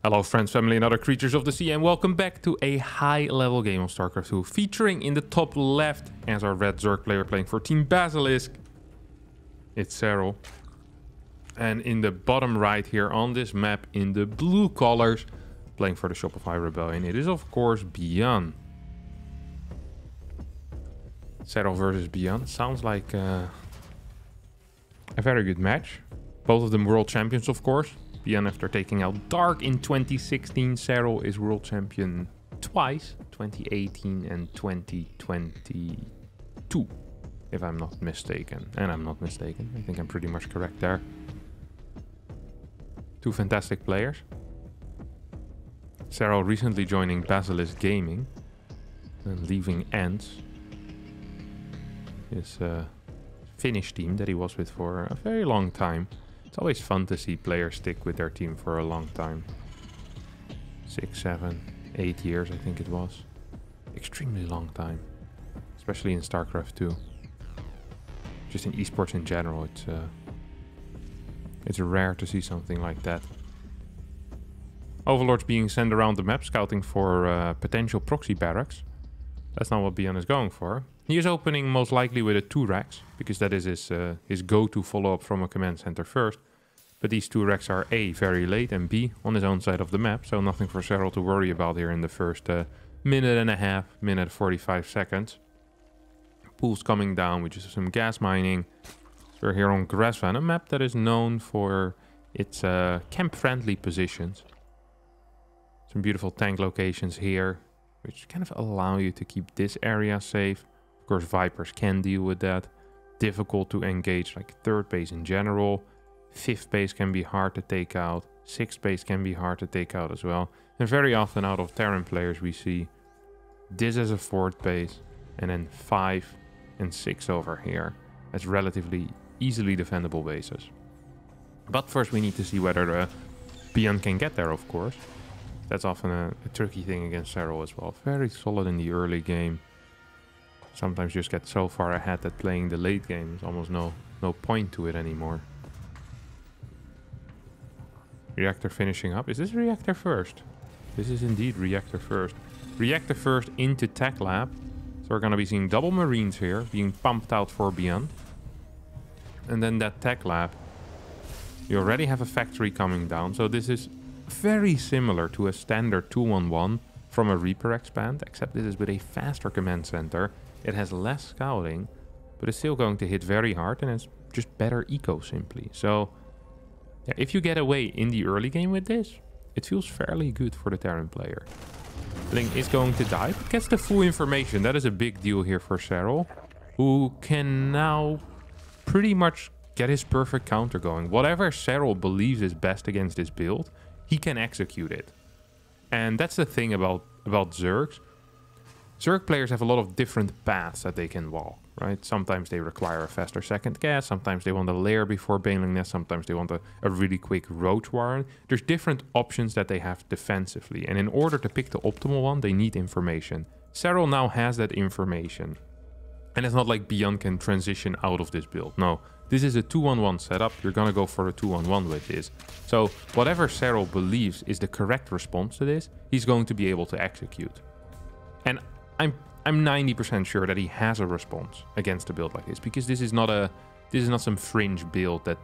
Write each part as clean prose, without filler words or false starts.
Hello friends, family and other creatures of the sea, and welcome back to a high-level game of StarCraft 2, featuring in the top left as our red Zerg player playing for Team Basilisk. It's Serral. And in the bottom right here on this map, in the blue colors, playing for the Shopify Rebellion, it is of course Byun. Serral versus Byun. Sounds like a very good match. Both of them world champions, of course. Byun after taking out Dark in 2016. Serral is world champion twice, 2018 and 2022, if I'm not mistaken. And I'm not mistaken. I think I'm pretty much correct there. Two fantastic players. Serral recently joining Basilisk Gaming and leaving Ants, his Finnish team that he was with for a very long time. It's always fun to see players stick with their team for a long time. 6, 7, 8 years I think it was. Extremely long time. Especially in StarCraft 2. Just in esports in general, it's rare to see something like that. Overlords being sent around the map scouting for potential proxy barracks. That's not what Byun is going for. He is opening most likely with a 2 racks, because that is his go-to follow-up from a command center first. But these 2 racks are A, very late, and B, on his own side of the map, so nothing for Serral to worry about here in the first minute and a half, minute 45 seconds. Pools coming down, with just some gas mining. So we're here on Grassvan, a map that is known for its camp-friendly positions. Some beautiful tank locations here, which kind of allow you to keep this area safe. Of course, Vipers can deal with that. Difficult to engage, like 3rd base in general. 5th base can be hard to take out. 6th base can be hard to take out as well. And very often out of Terran players we see this as a 4th base. And then 5 and 6 over here as relatively easily defendable bases. But first we need to see whether Byun can get there, of course. That's often a tricky thing against Serral as well. Very solid in the early game. Sometimes just get so far ahead that playing the late game is almost no point to it anymore. Reactor finishing up. Is this reactor first? This is indeed reactor first. Reactor first into Tech Lab. So we're going to be seeing double Marines here being pumped out for Byun. And then that Tech Lab. You already have a factory coming down. So this is very similar to a standard 2-1-1 from a Reaper expand, except this is with a faster command center. It has less scouting, but it's still going to hit very hard, and it's just better eco simply. So yeah, if you get away in the early game with this, it feels fairly good for the Terran player. Ling is going to die, but gets the full information. That is a big deal here for Serral, who can now pretty much get his perfect counter going. Whatever Serral believes is best against this build, he can execute it. And that's the thing about Zergs. Zerg players have a lot of different paths that they can walk, right? Sometimes they require a faster second gas, sometimes they want a lair before Baneling Nest, sometimes they want a really quick Roach Warren. There's different options that they have defensively, and in order to pick the optimal one, they need information. Serral now has that information. And it's not like Byun can transition out of this build. No, this is a 2-1-1 setup. You're gonna go for a 2-1-1 with this. So whatever Serral believes is the correct response to this, he's going to be able to execute. And I'm 90% sure that he has a response against a build like this, because this is not some fringe build that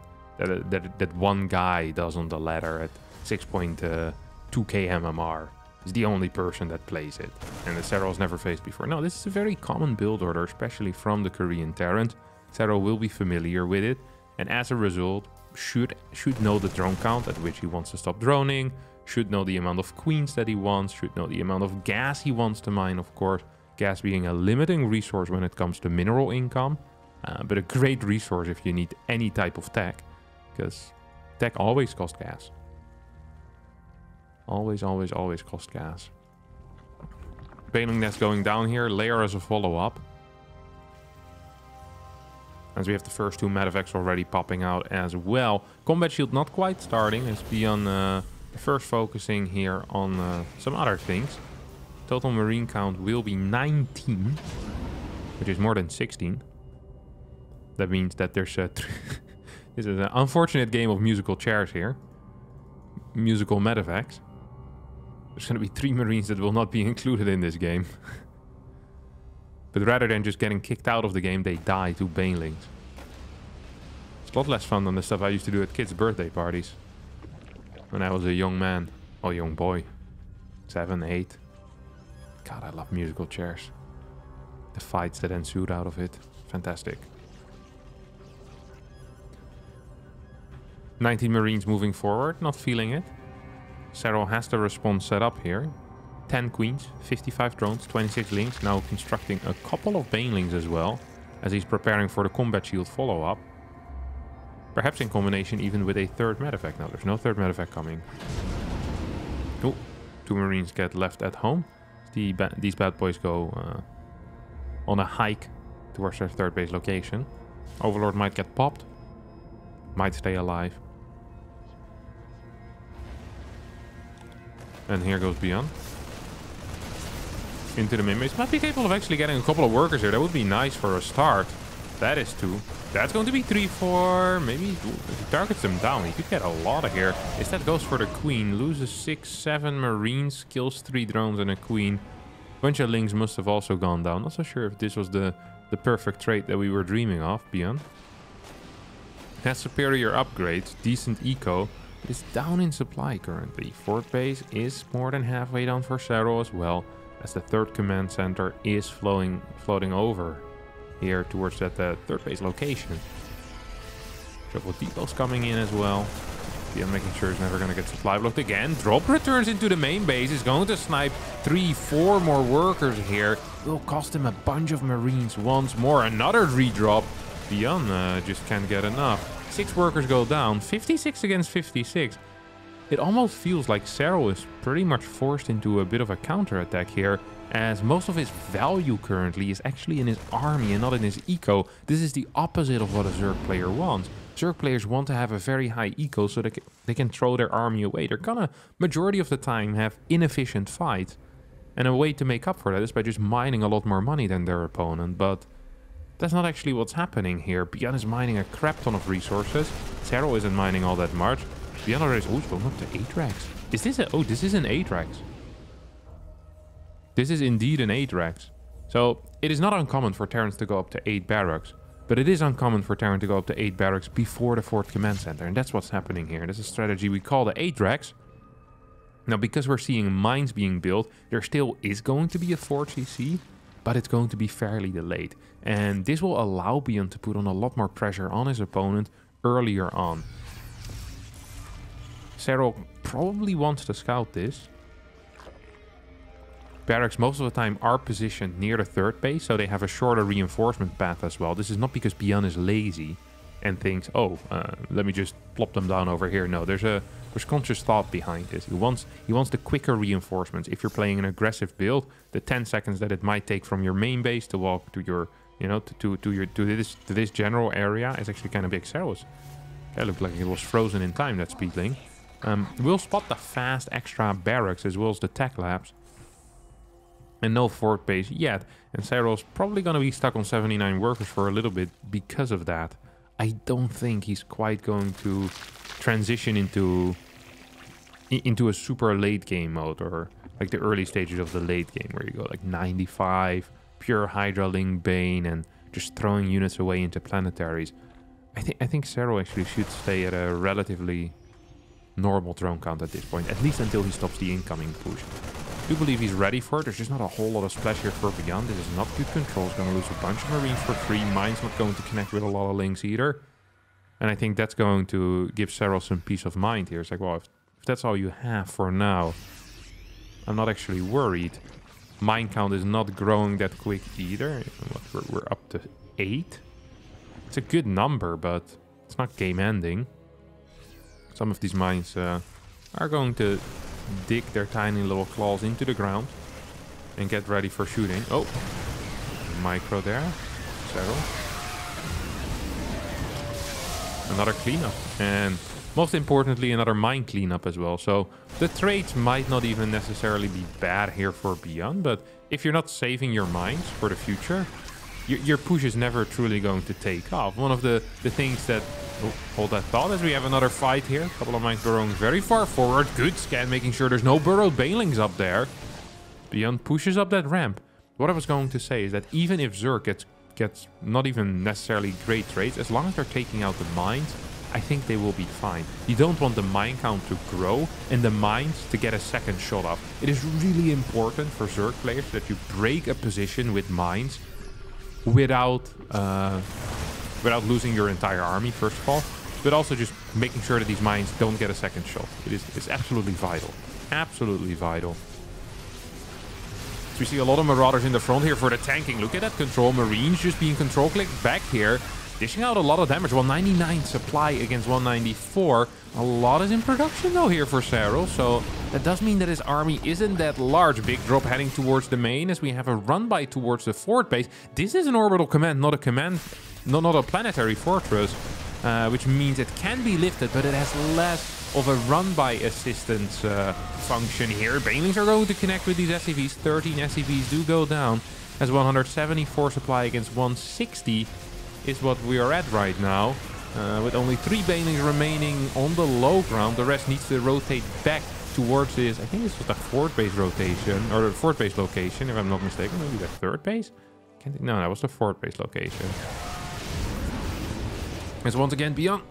one guy does on the ladder at 6.2k MMR. He's the only person that plays it, and the Serral's never faced before. No, this is a very common build order, especially from the Korean Terrans. Serral will be familiar with it, and as a result, should know the drone count at which he wants to stop droning, should know the amount of queens that he wants, should know the amount of gas he wants to mine, of course. Gas being a limiting resource when it comes to mineral income, but a great resource if you need any type of tech, because tech always costs gas. Always, always, always cost gas. Baneling Nest going down here, layer as a follow-up. As we have the first 2 medevacs already popping out as well. Combat shield not quite starting, as Byun first focusing here on some other things. Total Marine count will be 19, which is more than 16. That means that there's this is an unfortunate game of musical chairs here. Musical medevacs. There's going to be 3 Marines that will not be included in this game. But rather than just getting kicked out of the game, they die to banelings. It's a lot less fun than the stuff I used to do at kids' birthday parties. When I was a young man. Oh, young boy. 7, 8. God, I love musical chairs. The fights that ensued out of it. Fantastic. 19 Marines moving forward, not feeling it. Serral has the response set up here. 10 queens, 55 drones, 26 links. Now constructing a couple of banelings as well, as he's preparing for the combat shield follow-up. Perhaps in combination even with a third medevac. No, there's no third medevac coming. Oh, 2 Marines get left at home. These bad boys go on a hike towards their third base location. Overlord might get popped. Might stay alive. And here goes Byun. Into the main base. Might be capable of actually getting a couple of workers here. That would be nice for a start. That is 2. That's going to be 3, 4. Maybe if he targets them down, he could get a lot of here. Instead goes for the queen. Loses 6, 7 Marines. Kills 3 drones and a queen. A bunch of links must have also gone down. Not so sure if this was the perfect trade that we were dreaming of, Byun. Has superior upgrades. Decent eco. Is down in supply currently. Fourth base is more than halfway down for Serral as well, as the third command center is floating over here towards that third base location. Couple depots coming in as well. Byun making sure he's never going to get supply blocked again. Drop returns into the main base. Is going to snipe 3, 4 more workers here. Will cost him a bunch of Marines once more. Another redrop. Byun just can't get enough. 6 workers go down. 56 against 56. It almost feels like Serral is pretty much forced into a bit of a counterattack here, as most of his value currently is actually in his army and not in his eco. This is the opposite of what a Zerg player wants. Zerg players want to have a very high eco so that they can throw their army away. They're gonna, majority of the time, have inefficient fights. And a way to make up for that is by just mining a lot more money than their opponent, but that's not actually what's happening here. Byun is mining a crap ton of resources. Serral isn't mining all that much. Byun already is... Oh, he's going up to 8 racks. Is this a... Oh, this is an 8 racks. This is indeed an 8 racks. So, it is not uncommon for Terrans to go up to 8 barracks. But it is uncommon for Terran to go up to 8 barracks before the 4th command center. And that's what's happening here. This is a strategy we call the 8 racks. Now, because we're seeing mines being built, there still is going to be a 4 CC. But it's going to be fairly delayed. And this will allow Byun to put on a lot more pressure on his opponent earlier on. Serral probably wants to scout this. Barracks most of the time are positioned near the third base, so they have a shorter reinforcement path as well. This is not because Byun is lazy and thinks, oh, let me just plop them down over here. No, there's conscious thought behind this. He wants the quicker reinforcements. If you're playing an aggressive build, the 10 seconds that it might take from your main base to walk to your, you know, to this general area is actually kind of big. Serral looked like it was frozen in time, that speed link. We'll spot the fast extra barracks as well as the tech labs. And no fourth base yet. And Serral's probably going to be stuck on 79 workers for a little bit because of that. I don't think he's quite going to transition into a super late game mode, or like the early stages of the late game where you go like 95, pure Hydra Link Bane and just throwing units away into planetaries. I think Serral actually should stay at a relatively normal drone count at this point, at least until he stops the incoming push. I do believe he's ready for it. There's just not a whole lot of splash here for Byun. This is not good control. He's going to lose a bunch of Marines for free. Mine's not going to connect with a lot of links either. And I think that's going to give Serral some peace of mind here. It's like, well, if that's all you have for now, I'm not actually worried. Mine count is not growing that quick either. We're up to 8. It's a good number, but it's not game ending. Some of these mines are going to dig their tiny little claws into the ground and get ready for shooting. Oh, micro there. Serral. Another cleanup. And most importantly, another mine cleanup as well. So the trades might not even necessarily be bad here for Byun, but if you're not saving your mines for the future, your push is never truly going to take off. One of the things that Oh, hold that thought as we have another fight here. A couple of mines burrowing very far forward. Good scan, making sure there's no burrowed banelings up there. Byun pushes up that ramp. What I was going to say is that even if Zerg gets not even necessarily great trades, as long as they're taking out the mines, I think they will be fine. You don't want the mine count to grow and the mines to get a second shot up. It is really important for Zerg players that you break a position with mines without losing your entire army, first of all, but also just making sure that these mines don't get a second shot. It's absolutely vital. Absolutely vital. So we see a lot of Marauders in the front here for the tanking. Look at that control. Marines just being control clicked back here. Dishing out a lot of damage. 199 supply against 194. A lot is in production though here for Serral. So that does mean that his army isn't that large. Big drop heading towards the main as we have a run by towards the fort base. This is an orbital command, not a planetary fortress. Which means it can be lifted, but it has less of a run-by assistance function here. Banelings are going to connect with these SCVs. 13 SCVs do go down as 174 supply against 160 is what we are at right now. With only 3 Banelings remaining on the low ground. The rest needs to rotate back towards this. I think this was the fort base rotation, or the fort base location, if I'm not mistaken. Maybe the third base? No, that was the fort base location. As once again, Byun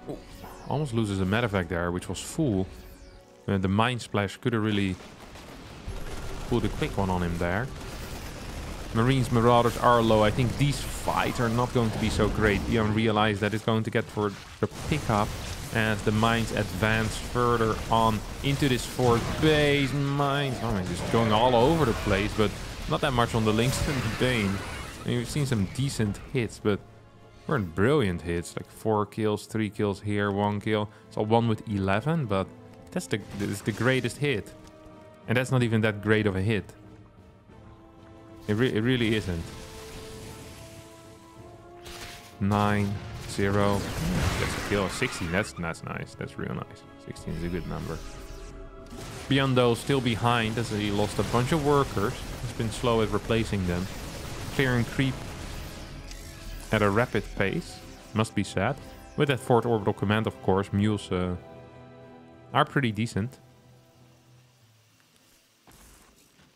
almost loses a medevac there, which was full. The mine splash could have really pulled a quick one on him there. Marines, Marauders are low. I think these fights are not going to be so great. Byun realized that it's going to get for the pickup as the mines advance further on into this fort base. Mines, just going all over the place, but not that much on the links and the Bane. I mean, we've seen some decent hits, but weren't brilliant hits, like 4 kills, 3 kills here, 1 kill. It's all 1 with 11, but that's the greatest hit. And that's not even that great of a hit. It really isn't. 9, 0. That's a kill. 16, that's nice. That's real nice. 16 is a good number. Byun though, still behind as he lost a bunch of workers. He's been slow at replacing them. Clearing creep at a rapid pace, must be said. With that fourth orbital command, of course, mules are pretty decent.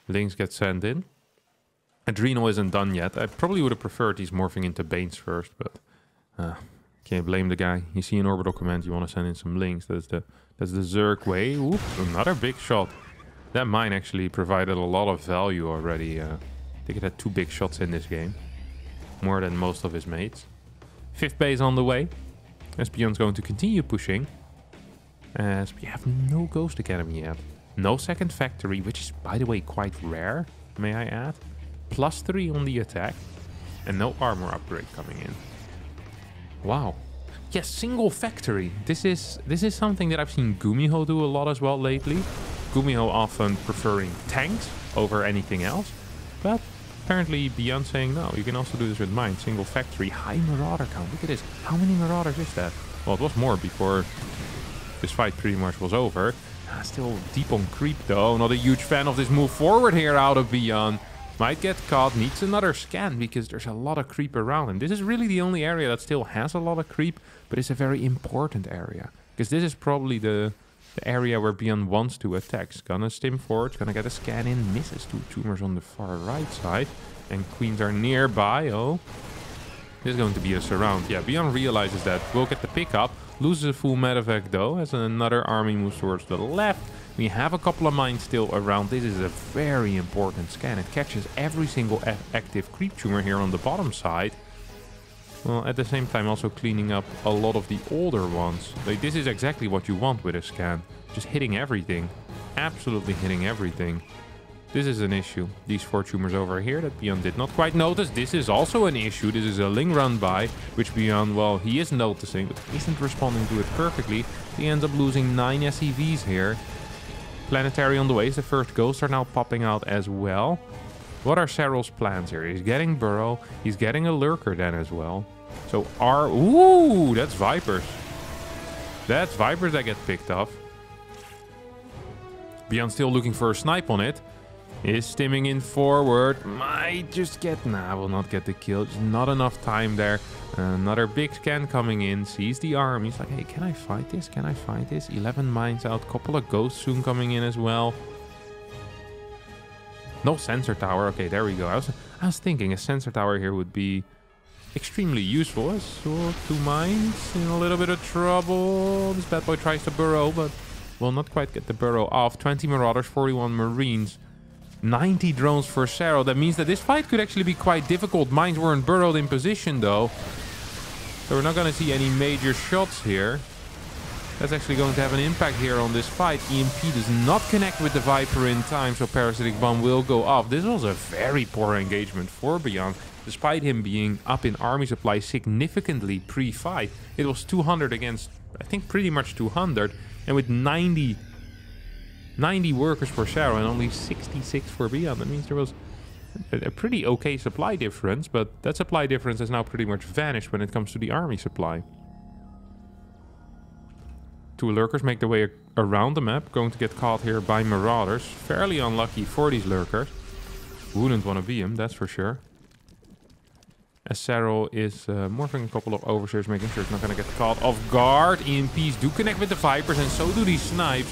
Links get sent in. Adrenal isn't done yet. I probably would have preferred these morphing into Banes first, but can't blame the guy. You see an orbital command, you want to send in some links. That's the Zerg way. Ooh, another big shot. That mine actually provided a lot of value already. I think it had 2 big shots in this game. More than most of his mates. 5th base on the way. As Byun's going to continue pushing. As we have no Ghost Academy yet. No second factory, which is, by the way, quite rare, may I add. +3 on the attack. And no armor upgrade coming in. Wow. Yes, single factory. This is something that I've seen Gumiho do a lot as well lately. Gumiho often preferring tanks over anything else. But apparently Byun saying, no, you can also do this with mine. Single factory, high marauder count. Look at this. How many marauders is that? Well, it was more before this fight pretty much was over. Still deep on creep though. Not a huge fan of this move forward here out of Byun. Might get caught, needs another scan because there's a lot of creep around him. This is really the only area that still has a lot of creep, but it's a very important area. Because this is probably the area where Byun wants to attack. He's gonna stim forward, gonna get a scan in, misses 2 tumors on the far right side. And queens are nearby. Oh, this is going to be a surround. Yeah, Byun realizes that. We'll get the pickup. Loses a full medevac though, as another army moves towards the left. We have a couple of mines still around. This is a very important scan. It catches every single active creep tumor here on the bottom side. Well, at the same time also cleaning up a lot of the older ones. Like, this is exactly what you want with a scan. Just hitting everything. Absolutely hitting everything. This is an issue. These 4 tumors over here that Byun did not quite notice. This is also an issue. This is a Ling run by, which Byun, well, he is noticing, but isn't responding to it perfectly. He ends up losing 9 SCVs here. Planetary on the way. The first ghosts are now popping out as well. What are Serral's plans here? He's getting Burrow. He's getting a Lurker then as well. So ooh, that's Vipers. That's Vipers that get picked off. Byun still looking for a snipe on it. Is stimming in forward. Might just get... Nah, will not get the kill. Just not enough time there. Another big scan coming in. Sees the arm. He's like, hey, can I fight this? Can I fight this? 11 mines out. Couple of ghosts soon coming in as well. No sensor tower. Okay, there we go. I was thinking a sensor tower here would be extremely useful. I saw 2 mines in a little bit of trouble. This bad boy tries to burrow, but will not quite get the burrow off. 20 marauders, 41 marines. 90 drones for Serral. That means that this fight could actually be quite difficult. Mines weren't burrowed in position though. So we're not going to see any major shots here. That's actually going to have an impact here on this fight. EMP does not connect with the Viper in time, so Parasitic Bomb will go off. This was a very poor engagement for Byun, despite him being up in army supply significantly pre-fight. It was 200 against, I think, pretty much 200. And with 90 workers for Serral and only 66 for Byun, that means there was a pretty okay supply difference, but that supply difference has now pretty much vanished when it comes to the army supply. 2 lurkers make their way around the map, going to get caught here by marauders. Fairly unlucky for these lurkers. Wouldn't want to be him, that's for sure. As Serral is morphing a couple of overseers, making sure it's not going to get caught off guard. EMPs do connect with the Vipers, and so do these snipes.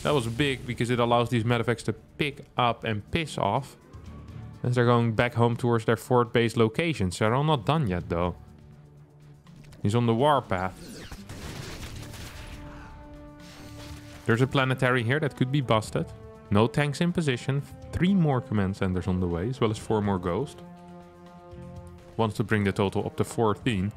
That was big because it allows these medevacs to pick up and piss off as they're going back home towards their fort base location. Serral not done yet though. He's on the warpath. There's a planetary here that could be busted. No tanks in position. 3 more command centers on the way, as well as 4 more ghosts. Wants to bring the total up to 14.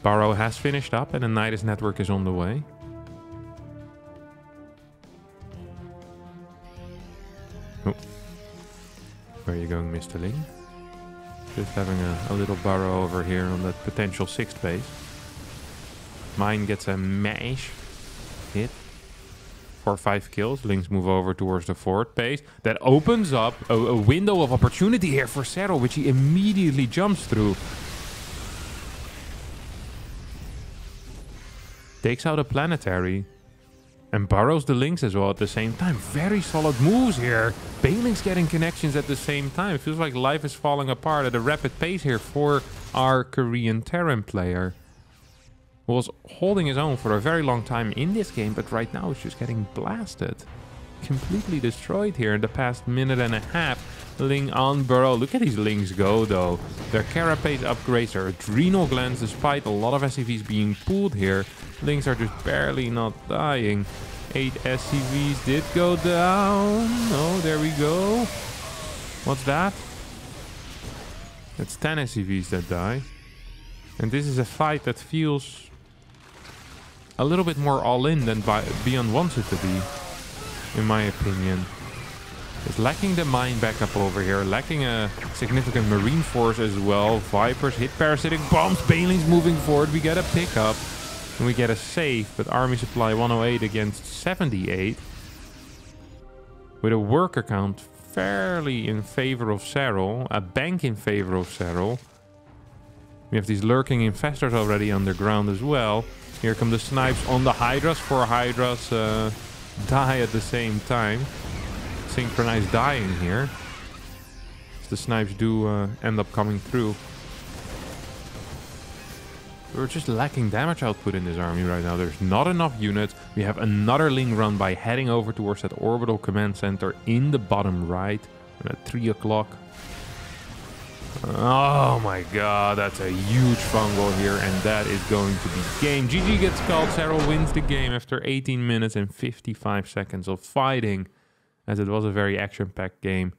Barrow has finished up and the Nidus network is on the way. Oh. Where are you going, Mr. Ling? Just having a little burrow over here on that potential 6th base. Mine gets a mash hit for 5 kills. Lings move over towards the 4th base. That opens up a window of opportunity here for Serral, which he immediately jumps through. Takes out a planetary. And burrows the Lynx as well at the same time. Very solid moves here. Bailing's getting connections at the same time. It feels like life is falling apart at a rapid pace here for our Korean Terran player. Who was holding his own for a very long time in this game, but right now is just getting blasted. Completely destroyed here in the past minute and a half. Ling on burrow. Look at these Lings go though. Their carapace upgrades, their adrenal glands, despite a lot of SCVs being pulled here. Lings are just barely not dying. 8 SCVs did go down. Oh, there we go. What's that? That's 10 SCVs that die. And this is a fight that feels a little bit more all-in than Byun wants it to be, in my opinion. It's lacking the mine backup over here, lacking a significant marine force as well. Vipers hit parasitic bombs, Bailing's moving forward, we get a pickup. And we get a save, but army supply 108 against 78. With a worker count fairly in favor of Serral, a bank in favor of Serral. We have these lurking infestors already underground as well. Here come the snipes on the Hydras. 4 Hydras die at the same time. Synchronized dying here. The snipes do end up coming through. We're just lacking damage output in this army right now. There's not enough units. We have another Ling run by heading over towards that orbital command center in the bottom right. And at 3 o'clock. Oh my god, that's a huge fungal here. And that is going to be game. GG gets called. Serral wins the game after 18 minutes and 55 seconds of fighting. As it was a very action-packed game.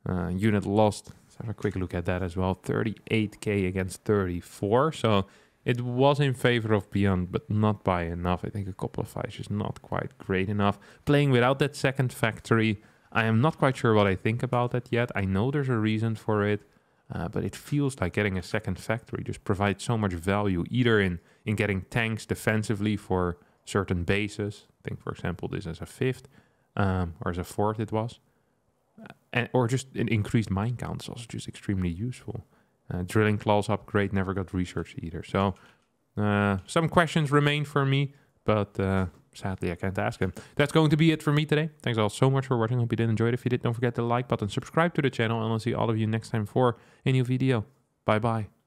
Unit lost. Let's have a quick look at that as well. 38k against 34. So it was in favor of Byun, but not by enough. I think a couple of fights is not quite great enough. Playing without that second factory, I am not quite sure what I think about that yet. I know there's a reason for it, but it feels like getting a second factory just provides so much value, either in getting tanks defensively for certain bases. I think, for example, this as a 5th, or as a 4th it was. Or just an increased mine count is also just extremely useful. Drilling claws upgrade never got researched either. So some questions remain for me, but sadly I can't ask him. That's going to be it for me today. Thanks all so much for watching. Hope you did enjoy it. If you did, don't forget the like button, subscribe to the channel, and I'll see all of you next time for a new video. Bye bye.